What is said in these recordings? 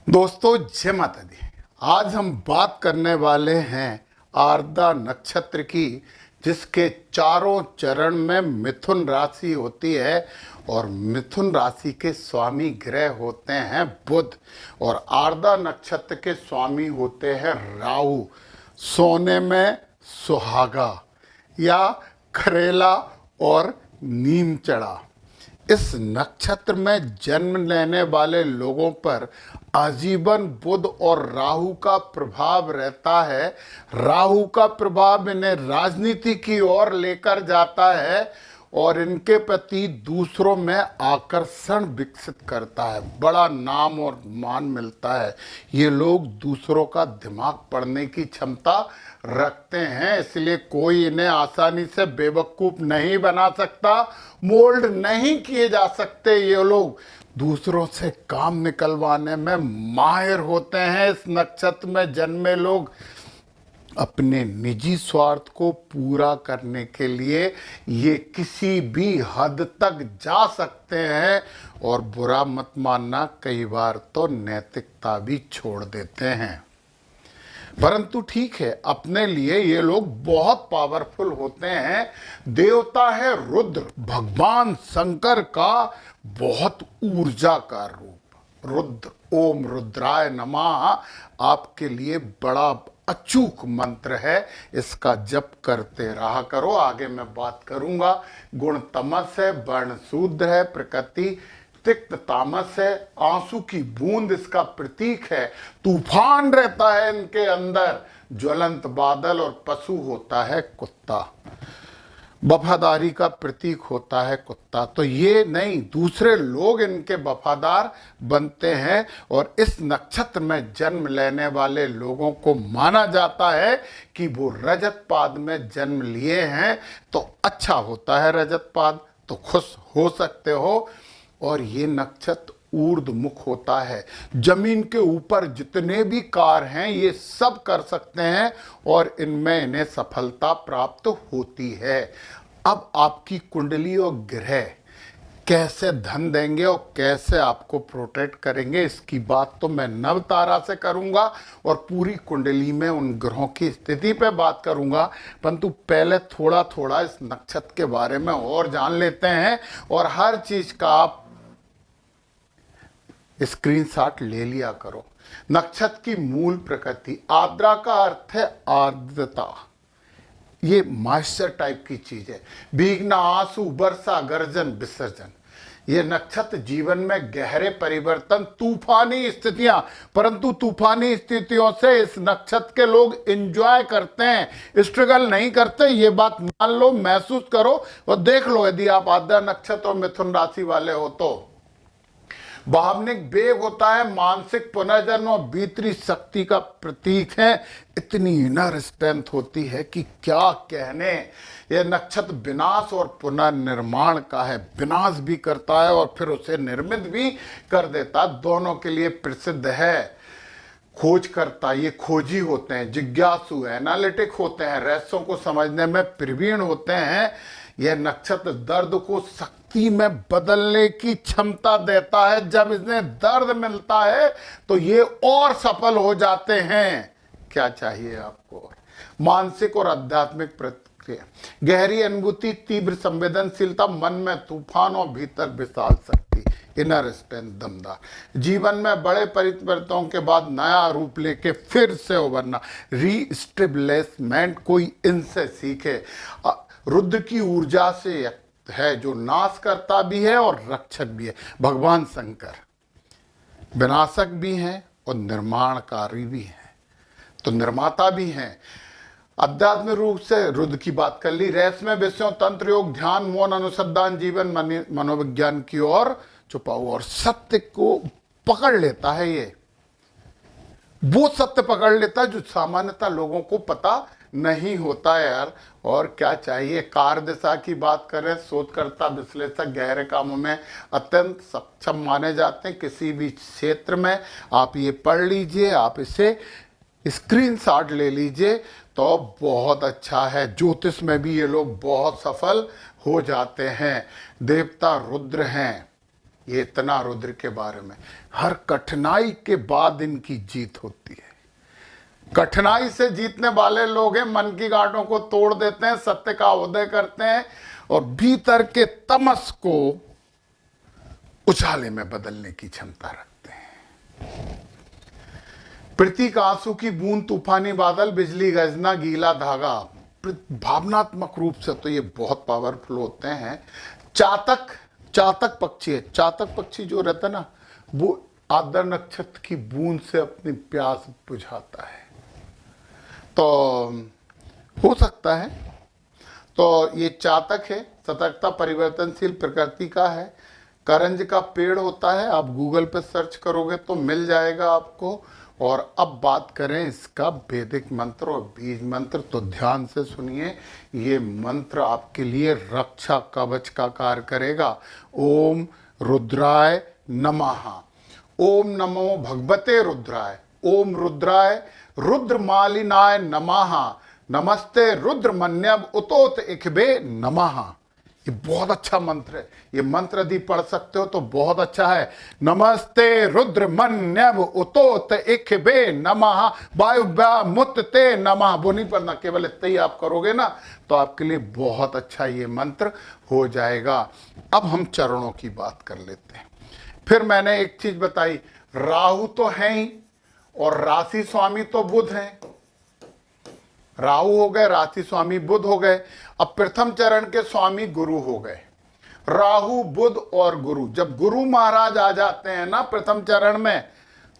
दोस्तों जय माता दी। आज हम बात करने वाले हैं आर्द्रा नक्षत्र की, जिसके चारों चरण में मिथुन राशि होती है और मिथुन राशि के स्वामी ग्रह होते हैं बुध और आर्द्रा नक्षत्र के स्वामी होते हैं राहु। सोने में सुहागा या खरेला और नीम चढ़ा। इस नक्षत्र में जन्म लेने वाले लोगों पर आजीवन बुध और राहु का प्रभाव रहता है। राहु का प्रभाव इन्हें राजनीति की ओर लेकर जाता है और इनके प्रति दूसरों में आकर्षण विकसित करता है। बड़ा नाम और मान मिलता है। ये लोग दूसरों का दिमाग पढ़ने की क्षमता रखते हैं, इसलिए कोई इन्हें आसानी से बेवकूफ़ नहीं बना सकता, मोल्ड नहीं किए जा सकते। ये लोग दूसरों से काम निकलवाने में माहिर होते हैं। इस नक्षत्र में जन्मे लोग अपने निजी स्वार्थ को पूरा करने के लिए ये किसी भी हद तक जा सकते हैं और बुरा मत मानना, कई बार तो नैतिकता भी छोड़ देते हैं। परंतु ठीक है, अपने लिए ये लोग बहुत पावरफुल होते हैं। देवता है रुद्र, भगवान शंकर का बहुत ऊर्जा का रूप रुद्र। ओम रुद्राय नमः आपके लिए बड़ा अचूक मंत्र है, इसका जप करते रहा करो। आगे मैं बात करूंगा। गुण तमस है, वर्ण शूद्र है, प्रकृति तिक्त तामस है, आंसू की बूंद इसका प्रतीक है। तूफान रहता है इनके अंदर, ज्वलंत बादल, और पशु होता है कुत्ता। वफादारी का प्रतीक होता है कुत्ता। तो ये नहीं, दूसरे लोग इनके वफादार बनते हैं। और इस नक्षत्र में जन्म लेने वाले लोगों को माना जाता है कि वो रजत पाद में जन्म लिए हैं, तो अच्छा होता है रजत पाद, तो खुश हो सकते हो। और ये नक्षत्र ऊर्ध्वमुख होता है। जमीन के ऊपर जितने भी कार्य हैं ये सब कर सकते हैं और इनमें इन्हें सफलता प्राप्त होती है। अब आपकी कुंडली और ग्रह कैसे धन देंगे और कैसे आपको प्रोटेक्ट करेंगे, इसकी बात तो मैं नव तारा से करूंगा और पूरी कुंडली में उन ग्रहों की स्थिति पे बात करूंगा। परंतु पहले थोड़ा थोड़ा इस नक्षत्र के बारे में और जान लेते हैं और हर चीज का आप स्क्रीनशॉट ले लिया करो। नक्षत्र की मूल प्रकृति, आर्द्रा का अर्थ है आर्द्रता। ये मॉइस्चर टाइप की चीज है। भीगना, आंसू, वर्षा, गर्जन, विसर्जन। ये नक्षत्र जीवन में गहरे परिवर्तन, तूफानी स्थितियां, परंतु तूफानी स्थितियों से इस नक्षत्र के लोग एंजॉय करते हैं, स्ट्रगल नहीं करते। ये बात मान लो, महसूस करो और देख लो। यदि आप आर्द्रा नक्षत्र और मिथुन राशि वाले हो तो भावनिक वेग होता है, मानसिक पुनर्जन्म और भीतरी शक्ति का प्रतीक है। इतनी इनर स्ट्रेंथ होती है कि क्या कहने। यह नक्षत्र विनाश और पुनर्निर्माण का है। विनाश भी करता है और फिर उसे निर्मित भी कर देता, दोनों के लिए प्रसिद्ध है। खोज करता, ये खोजी होते हैं, जिज्ञासु, एनालिटिक होते हैं, रहस्यों को समझने में प्रवीण होते हैं। यह नक्षत्र दर्द को शक्ति में बदलने की क्षमता देता है। जब इन्हें दर्द मिलता है तो ये और सफल हो जाते हैं। क्या चाहिए आपको? मानसिक और आध्यात्मिक प्रतिक्रिया, गहरी अनुभूति, तीव्र संवेदनशीलता, मन में तूफान और भीतर विशाल शक्ति, इनर स्ट्रेंथ, दमदार। जीवन में बड़े परिवर्तनों के बाद नया रूप लेके फिर से उभरना, रीस्टेब्लिशमेंट। कोई इनसे सीखे। रुद्र की ऊर्जा से है, जो नाश करता भी है और रक्षक भी है। भगवान शंकर विनाशक भी हैं और निर्माणकारी भी हैं, तो निर्माता भी हैं। आध्यात्मिक रूप से रुद्र की बात कर ली। रहस्यमय विषयों, तंत्र योग, ध्यान, मौन, अनुसंधान, जीवन मनोविज्ञान की ओर छुपाऊ और सत्य को पकड़ लेता है। ये वो सत्य पकड़ लेता है जो सामान्यतः लोगों को पता नहीं होता है यार। और क्या चाहिए? कार्य दिशा की बात करें, शोधकर्ता, विश्लेषक गहरे कामों में अत्यंत सक्षम माने जाते हैं। किसी भी क्षेत्र में आप ये पढ़ लीजिए, आप इसे स्क्रीनशॉट ले लीजिए तो बहुत अच्छा है। ज्योतिष में भी ये लोग बहुत सफल हो जाते हैं। देवता रुद्र हैं। ये इतना रुद्र के बारे में। हर कठिनाई के बाद इनकी जीत होती है। कठिनाई से जीतने वाले लोग हैं, मन की गांठों को तोड़ देते हैं, सत्य का उदय करते हैं और भीतर के तमस को उजाले में बदलने की क्षमता रखते हैं। प्रतीक आंसू की बूंद, तूफानी बादल, बिजली गर्जना, गीला धागा। भावनात्मक रूप से तो ये बहुत पावरफुल होते हैं। चातक पक्षी है। चातक पक्षी जो रहता है ना, वो आद्र नक्षत्र की बूंद से अपनी प्यास बुझाता है। तो हो सकता है, तो ये चातक है, सतर्कता, परिवर्तनशील प्रकृति का है। करंज का पेड़ होता है, आप गूगल पे सर्च करोगे तो मिल जाएगा आपको। और अब बात करें इसका वैदिक मंत्र और बीज मंत्र, तो ध्यान से सुनिए। ये मंत्र आपके लिए रक्षा कवच का कार्य करेगा। ओम रुद्राय नमः। ओम नमो भगवते रुद्राय। ओम रुद्राय रुद्रमालिनाय नमः। नमस्ते रुद्रमन्यव उतोत इखबे नमः। ये बहुत अच्छा मंत्र है। ये मंत्र यदि पढ़ सकते हो तो बहुत अच्छा है। नमस्ते रुद्रमन्यव उतोत इखबे नमः वायुव्यामुत्ते नमः। वो नहीं पढ़ना, केवल इतना ही आप करोगे ना तो आपके लिए बहुत अच्छा ये मंत्र हो जाएगा। अब हम चरणों की बात कर लेते हैं। फिर मैंने एक चीज बताई, राहु तो है ही और राशि स्वामी तो बुध है। राहु हो गए, राशि स्वामी बुध हो गए। अब प्रथम चरण के स्वामी गुरु हो गए। राहु, बुध और गुरु, जब गुरु महाराज आ जाते हैं ना प्रथम चरण में,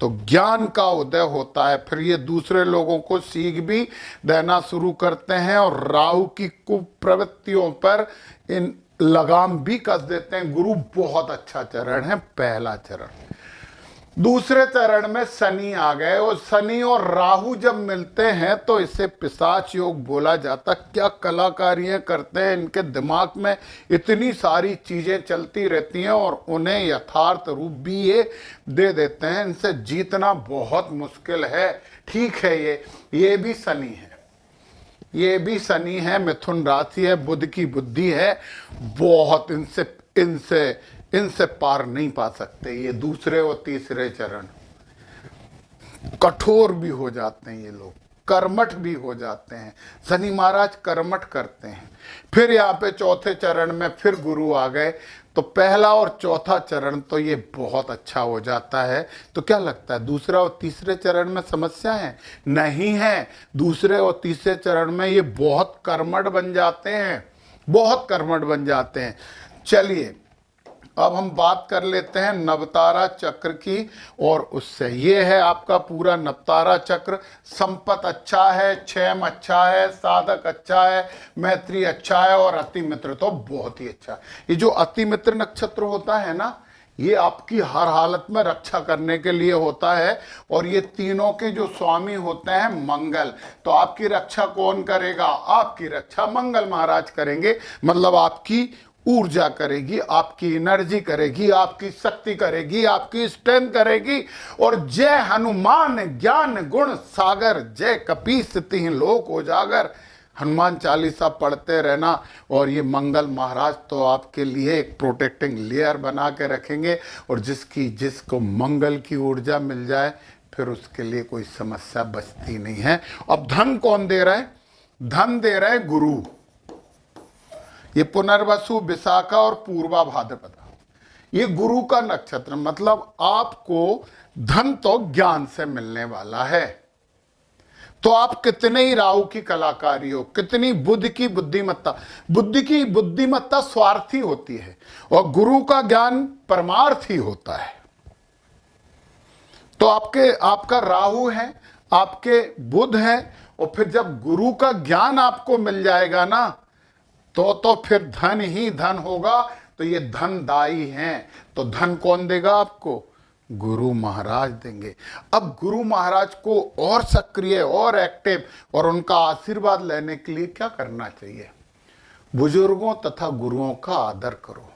तो ज्ञान का उदय होता है। फिर ये दूसरे लोगों को सीख भी देना शुरू करते हैं और राहु की कुप्रवृत्तियों पर इन लगाम भी कस देते हैं। गुरु बहुत अच्छा चरण है, पहला चरण। दूसरे चरण में शनि आ गए और शनि और राहु जब मिलते हैं तो इसे पिशाच योग बोला जाता। क्या कलाकारियां करते हैं, इनके दिमाग में इतनी सारी चीजें चलती रहती हैं और उन्हें यथार्थ रूप भी ये दे देते हैं। इनसे जीतना बहुत मुश्किल है। ठीक है, ये भी शनि है, ये भी शनि है, मिथुन राशि है, बुध की बुद्धि है। बहुत इनसे पार नहीं पा सकते। ये दूसरे और तीसरे चरण कठोर भी हो जाते हैं, ये लोग कर्मठ भी हो जाते हैं। शनि महाराज कर्मठ करते हैं। फिर यहाँ पे चौथे चरण में फिर गुरु आ गए, तो पहला और चौथा चरण तो ये बहुत अच्छा हो जाता है। तो क्या लगता है दूसरा और तीसरे चरण में समस्या है? नहीं है। दूसरे और तीसरे चरण में ये बहुत कर्मठ बन जाते हैं, बहुत कर्मठ बन जाते हैं। चलिए अब हम बात कर लेते हैं नवतारा चक्र की, और उससे ये है आपका पूरा नवतारा चक्र। संपत अच्छा है, क्षेम अच्छा है, साधक अच्छा है, मैत्री अच्छा है और अति मित्र तो बहुत ही अच्छा है। ये जो अति मित्र नक्षत्र होता है ना, ये आपकी हर हालत में रक्षा करने के लिए होता है। और ये तीनों के जो स्वामी होते हैं मंगल, तो आपकी रक्षा कौन करेगा? आपकी रक्षा मंगल महाराज करेंगे। मतलब आपकी ऊर्जा करेगी, आपकी एनर्जी करेगी, आपकी शक्ति करेगी, आपकी स्ट्रेंथ करेगी। और जय हनुमान ज्ञान गुण सागर, जय कपीस तिहि लोक उजागर। हनुमान चालीसा पढ़ते रहना और ये मंगल महाराज तो आपके लिए एक प्रोटेक्टिंग लेयर बना के रखेंगे। और जिसको मंगल की ऊर्जा मिल जाए फिर उसके लिए कोई समस्या बचती नहीं है। अब धन कौन दे रहा है? धन दे रहे गुरु। ये पुनर्वसु, विशाखा और पूर्वा भाद्रपदा, ये गुरु का नक्षत्र। मतलब आपको धन तो ज्ञान से मिलने वाला है। तो आप कितने ही राहु की कलाकारी हो, कितनी बुद्ध की बुद्धिमत्ता, बुद्धि की बुद्धिमत्ता स्वार्थी होती है और गुरु का ज्ञान परमार्थी होता है। तो आपका राहु है, आपके बुध है, और फिर जब गुरु का ज्ञान आपको मिल जाएगा ना, तो फिर धन ही धन होगा। तो ये धनदायी हैं। तो धन कौन देगा आपको? गुरु महाराज देंगे। अब गुरु महाराज को और सक्रिय और एक्टिव और उनका आशीर्वाद लेने के लिए क्या करना चाहिए? बुजुर्गों तथा गुरुओं का आदर करो,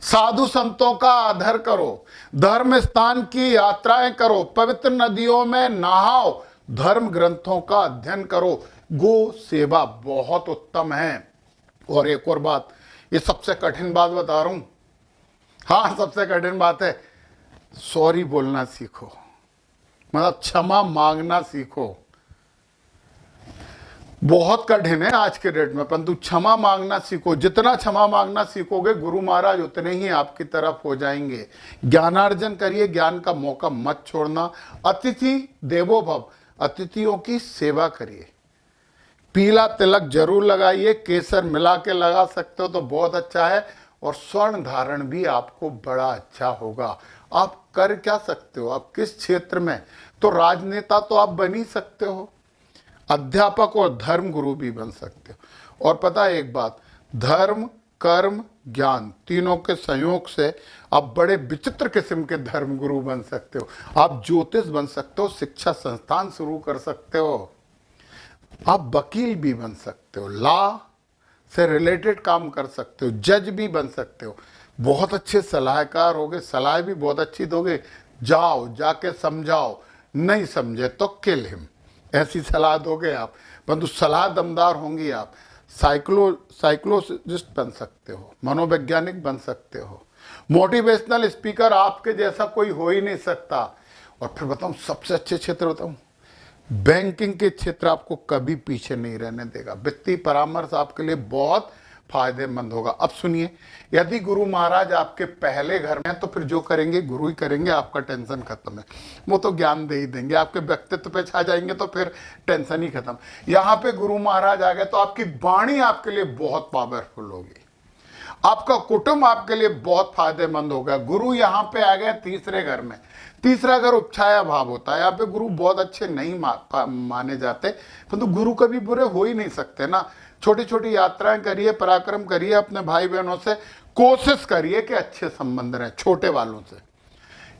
साधु संतों का आदर करो, धर्म स्थान की यात्राएं करो, पवित्र नदियों में नहाओ, धर्म ग्रंथों का अध्ययन करो। गो सेवा बहुत उत्तम है। और एक और बात, ये सबसे कठिन बात बता रहा हूं, हाँ, सबसे कठिन बात है सॉरी बोलना सीखो, मतलब क्षमा मांगना सीखो। बहुत कठिन है आज के डेट में, परंतु क्षमा मांगना सीखो। जितना क्षमा मांगना सीखोगे गुरु महाराज उतने ही आपकी तरफ हो जाएंगे। ज्ञानार्जन करिए, ज्ञान का मौका मत छोड़ना। अतिथि देवो भव, अतिथियों की सेवा करिए। पीला तिलक जरूर लगाइए, केसर मिला के लगा सकते हो तो बहुत अच्छा है। और स्वर्ण धारण भी आपको बड़ा अच्छा होगा। आप कर क्या सकते हो, आप किस क्षेत्र में, तो राजनेता तो आप बन ही सकते हो, अध्यापक और धर्म गुरु भी बन सकते हो। और पता है एक बात, धर्म कर्म ज्ञान तीनों के संयोग से आप बड़े विचित्र किस्म के धर्म गुरु बन सकते हो। आप ज्योतिष बन सकते हो, शिक्षा संस्थान शुरू कर सकते हो, आप वकील भी बन सकते हो, लॉ से रिलेटेड काम कर सकते हो, जज भी बन सकते हो। बहुत अच्छे सलाहकार होगे, सलाह भी बहुत अच्छी दोगे। जाओ जाके समझाओ, नहीं समझे तो किल हिम, ऐसी सलाह दोगे आप, परंतु सलाह दमदार होंगी। आप साइकोलॉजिस्ट बन सकते हो, मनोवैज्ञानिक बन सकते हो, मोटिवेशनल स्पीकर आपके जैसा कोई हो ही नहीं सकता। और फिर बताऊं सबसे अच्छे क्षेत्र बताऊं, बैंकिंग के क्षेत्र आपको कभी पीछे नहीं रहने देगा। वित्तीय परामर्श आपके लिए बहुत फायदेमंद होगा। अब सुनिए, यदि गुरु महाराज आपके पहले घर में हैं तो फिर जो करेंगे गुरु ही करेंगे, आपका टेंशन खत्म है। वो तो ज्ञान दे ही देंगे, आपके व्यक्तित्व पे छा जाएंगे तो फिर टेंशन ही खत्म। यहाँ पे गुरु महाराज आ गए तो आपकी वाणी आपके लिए बहुत पावरफुल होगी, आपका कुटुंब आपके लिए बहुत फायदेमंद होगा। गुरु यहाँ पे आ गए तीसरे घर में। तीसरा घर उपछाया भाव होता है, यहाँ पे गुरु बहुत अच्छे नहीं माने जाते, परंतु गुरु कभी बुरे हो ही नहीं सकते ना। छोटी छोटी यात्राएं करिए, पराक्रम करिए, अपने भाई बहनों से कोशिश करिए कि अच्छे संबंध रहे, छोटे वालों से।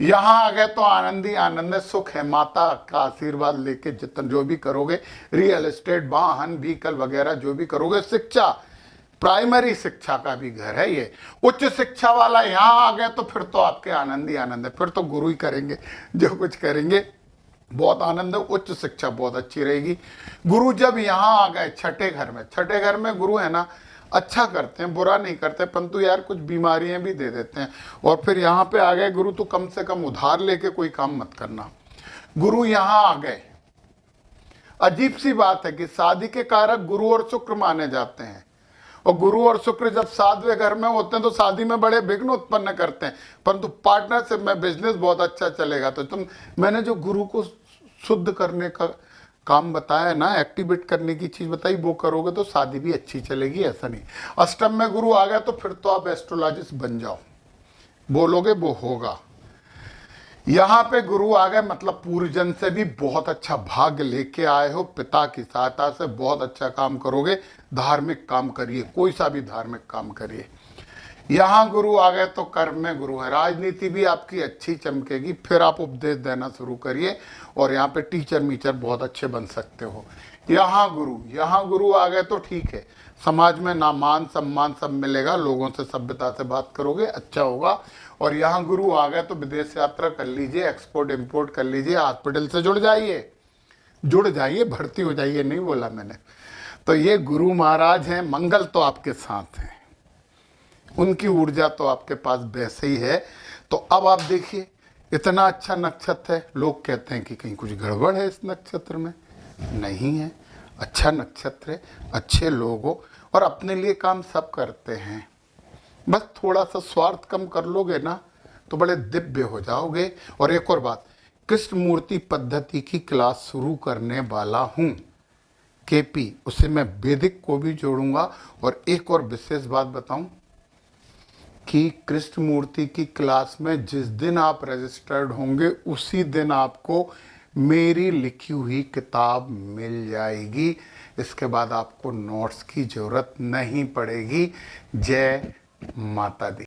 यहाँ आ गए तो आनंद ही आनंद है, सुख है। माता का आशीर्वाद लेके जितना जो भी करोगे, रियल एस्टेट, वाहन, व्हीकल वगैरह जो भी करोगे, शिक्षा, प्राइमरी शिक्षा का भी घर है ये। उच्च शिक्षा वाला यहाँ आ गए तो फिर तो आपके आनंद ही आनंद है, फिर तो गुरु ही करेंगे जो कुछ करेंगे, बहुत आनंद है। उच्च शिक्षा बहुत अच्छी रहेगी। गुरु जब यहाँ आ गए छठे घर में, छठे घर में गुरु है ना, अच्छा करते हैं, बुरा नहीं करते, परंतु यार कुछ बीमारियां भी दे देते हैं। और फिर यहाँ पे आ गए गुरु तो कम से कम उधार लेके कोई काम मत करना। गुरु यहाँ आ गए, अजीब सी बात है कि शादी के कारक गुरु और शुक्र माने जाते हैं, और गुरु और शुक्र जब सातवें घर में होते हैं तो शादी में बड़े विघ्न उत्पन्न करते हैं, परंतु पार्टनरशिप में बिजनेस बहुत अच्छा चलेगा। तो मैंने जो गुरु को शुद्ध करने का काम बताया ना, एक्टिवेट करने की चीज बताई, वो करोगे तो शादी भी अच्छी चलेगी, ऐसा नहीं। अष्टम में गुरु आ गया तो फिर तो आप एस्ट्रोलॉजिस्ट बन जाओ, बोलोगे वो होगा। यहाँ पे गुरु आ गए मतलब पूर्वजन से भी बहुत अच्छा भाग्य लेके आए हो, पिता की सहायता से बहुत अच्छा काम करोगे। धार्मिक काम करिए, कोई सा भी धार्मिक काम करिए। यहाँ गुरु आ गए तो कर्म में गुरु है, राजनीति भी आपकी अच्छी चमकेगी। फिर आप उपदेश देना शुरू करिए, और यहाँ पे टीचर मीचर बहुत अच्छे बन सकते हो। यहाँ गुरु आ गए तो ठीक है, समाज में ना मान सम्मान सब मिलेगा, लोगों से सभ्यता से बात करोगे, अच्छा होगा। और यहाँ गुरु आ गए तो विदेश यात्रा कर लीजिए, एक्सपोर्ट इंपोर्ट कर लीजिए, हॉस्पिटल से जुड़ जाइए, भर्ती हो जाइए, नहीं बोला मैंने। तो ये गुरु महाराज हैं, मंगल तो आपके साथ हैं, उनकी ऊर्जा तो आपके पास वैसे ही है। तो अब आप देखिए, इतना अच्छा नक्षत्र है, लोग कहते हैं कि कहीं कुछ गड़बड़ है इस नक्षत्र में, नहीं है, अच्छा नक्षत्र है, अच्छे लोग हो और अपने लिए काम सब करते हैं। बस थोड़ा सा स्वार्थ कम कर लोगे ना तो बड़े दिव्य हो जाओगे। और एक और बात, कृष्ण मूर्ति पद्धति की क्लास शुरू करने वाला हूँ, केपी, उससे मैं वैदिक को भी जोड़ूंगा। और एक और विशेष बात बताऊं कि कृष्ण मूर्ति की क्लास में जिस दिन आप रजिस्टर्ड होंगे उसी दिन आपको मेरी लिखी हुई किताब मिल जाएगी। इसके बाद आपको नोट्स की जरूरत नहीं पड़ेगी। जय माता दी।